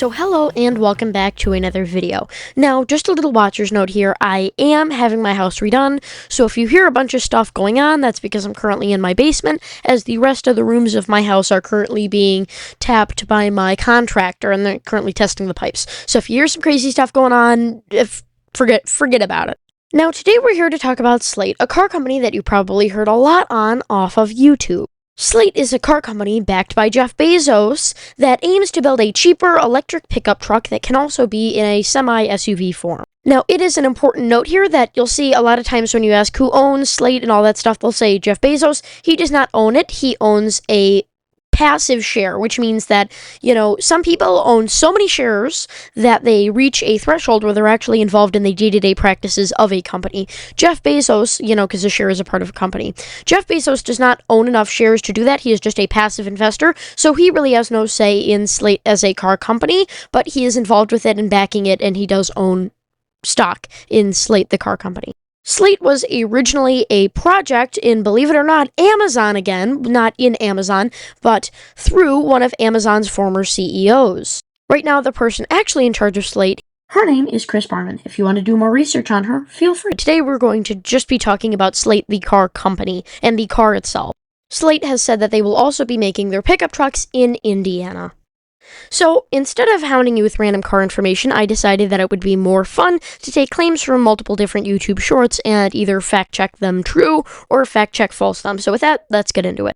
So hello and welcome back to another video. Now, just a little watcher's note here, I am having my house redone, so if you hear a bunch of stuff going on, that's because I'm currently in my basement, as the rest of the rooms of my house are currently being tapped by my contractor, and they're currently testing the pipes. So if you hear some crazy stuff going on, forget about it. Now, today we're here to talk about SLATE, a car company that you probably heard a lot on off of YouTube. SLATE is a car company backed by Jeff Bezos that aims to build a cheaper electric pickup truck that can also be in a semi-SUV form. Now, it is an important note here that you'll see a lot of times when you ask who owns SLATE and all that stuff, they'll say Jeff Bezos. He does not own it. He owns a passive share, which means that, some people own so many shares that they reach a threshold where they're actually involved in the day-to-day practices of a company. Jeff Bezos, because a share is a part of a company. Jeff Bezos does not own enough shares to do that. He is just a passive investor, so he really has no say in SLATE as a car company, but he is involved with it and backing it, and he does own stock in SLATE, the car company. SLATE was originally a project in, believe it or not, Amazon again, not in Amazon, but through one of Amazon's former CEOs. Right now, the person actually in charge of SLATE, her name is Chris Barman. If you want to do more research on her, feel free. Today, we're going to just be talking about SLATE, the car company, and the car itself. SLATE has said that they will also be making their pickup trucks in Indiana. So, instead of hounding you with random car information, I decided that it would be more fun to take claims from multiple different YouTube shorts and either fact-check them true or fact-check false them. So with that, let's get into it.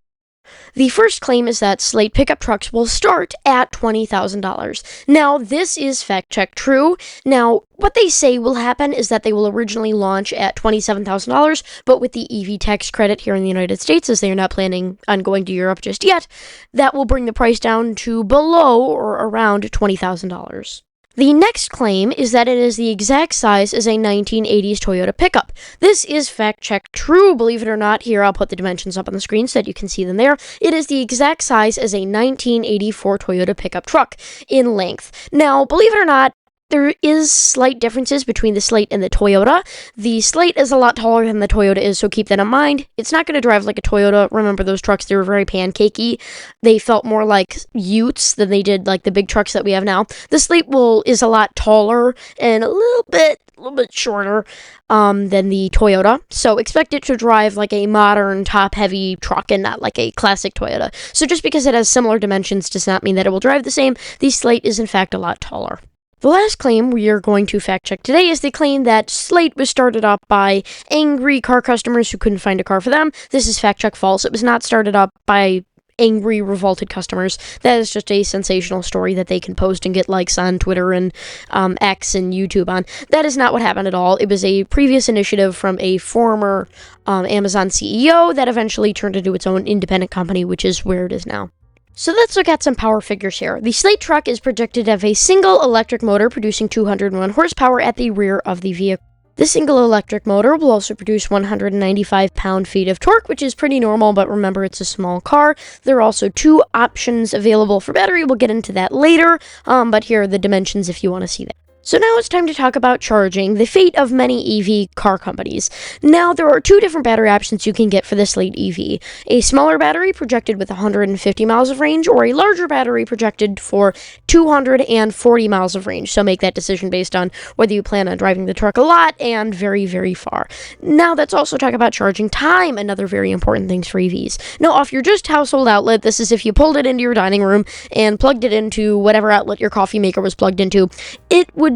The first claim is that SLATE pickup trucks will start at $20,000. Now, this is fact-check true. Now, what they say will happen is that they will originally launch at $27,000, but with the EV tax credit here in the United States, as they are not planning on going to Europe just yet, that will bring the price down to below or around $20,000. The next claim is that it is the exact size as a 1980s Toyota pickup. This is fact-check true, believe it or not. Here, I'll put the dimensions up on the screen so that you can see them there. It is the exact size as a 1984 Toyota pickup truck in length. Now, believe it or not, there is slight differences between the SLATE and the Toyota. The SLATE is a lot taller than the Toyota is, so keep that in mind. It's not going to drive like a Toyota. Remember those trucks, they were very pancakey. They felt more like utes than they did like the big trucks that we have now. The SLATE is a lot taller and a little bit shorter than the Toyota. So expect it to drive like a modern top-heavy truck and not like a classic Toyota. So just because it has similar dimensions does not mean that it will drive the same. The SLATE is in fact a lot taller. The last claim we are going to fact-check today is the claim that SLATE was started up by angry car customers who couldn't find a car for them. This is fact-check false. It was not started up by angry, revolted customers. That is just a sensational story that they can post and get likes on Twitter and X and YouTube on. That is not what happened at all. It was a previous initiative from a former Amazon CEO that eventually turned into its own independent company, which is where it is now. So let's look at some power figures here. The SLATE truck is projected to have a single electric motor producing 201 horsepower at the rear of the vehicle. The single electric motor will also produce 195 pound-feet of torque, which is pretty normal, but remember it's a small car. There are also two options available for battery. We'll get into that later, but here are the dimensions if you want to see that. So now it's time to talk about charging, the fate of many EV car companies. Now, there are two different battery options you can get for the SLATE EV. A smaller battery projected with 150 miles of range, or a larger battery projected for 240 miles of range. So make that decision based on whether you plan on driving the truck a lot and very, very far. Now, let's also talk about charging time, another very important thing for EVs. Now, off your just household outlet, this is if you pulled it into your dining room and plugged it into whatever outlet your coffee maker was plugged into, it would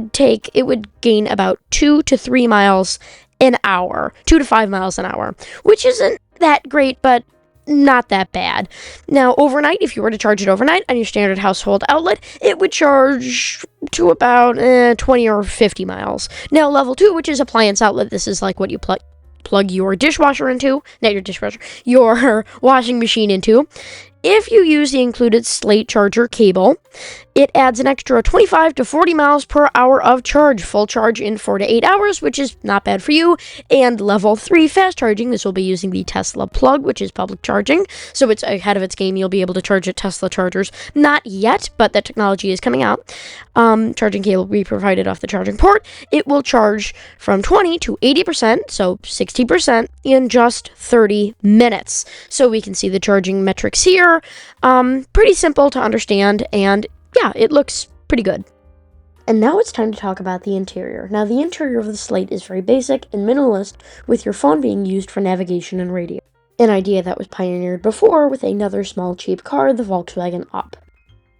gain about 2 to 3 miles an hour, 2 to 5 miles an hour, which isn't that great, but not that bad. Now, overnight, if you were to charge it overnight on your standard household outlet, it would charge to about 20 or 50 miles. Now, level 2, which is appliance outlet, this is like what you plug your dishwasher into, not your dishwasher, your washing machine into. If you use the included SLATE charger cable, it adds an extra 25 to 40 miles per hour of charge, full charge in 4 to 8 hours, which is not bad for you. And level 3 fast charging, this will be using the Tesla plug, which is public charging, so it's ahead of its game. You'll be able to charge at Tesla chargers. Not yet, but that technology is coming out. Charging cable will be provided off the charging port. It will charge from 20 to 80%, so 60%, in just 30 minutes. So we can see the charging metrics here. Pretty simple to understand, and yeah, it looks pretty good. And now it's time to talk about the interior. Now, the interior of the Slate is very basic and minimalist, with your phone being used for navigation and radio. An idea that was pioneered before with another small cheap car, the Volkswagen Up.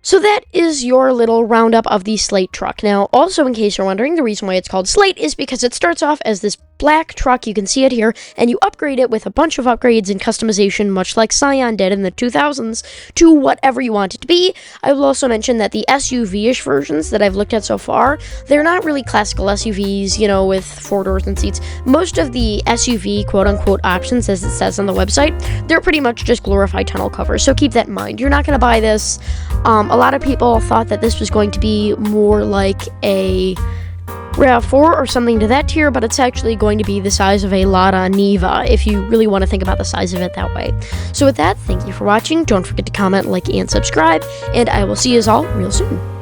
So that is your little roundup of the Slate truck. Now, also in case you're wondering, the reason why it's called Slate is because it starts off as this black truck, you can see it here, and you upgrade it with a bunch of upgrades and customization, much like Scion did in the 2000s, to whatever you want it to be. I will also mention that the SUV-ish versions that I've looked at so far, they're not really classical SUVs, with 4 doors and seats. Most of the SUV quote-unquote options, as it says on the website, they're pretty much just glorified tonneau covers, so keep that in mind. You're not going to buy this. A lot of people thought that this was going to be more like a RAV4 or something to that tier, but it's actually going to be the size of a Lada Niva, if you really want to think about the size of it that way. So with that, thank you for watching. Don't forget to comment, like, and subscribe, and I will see you all real soon.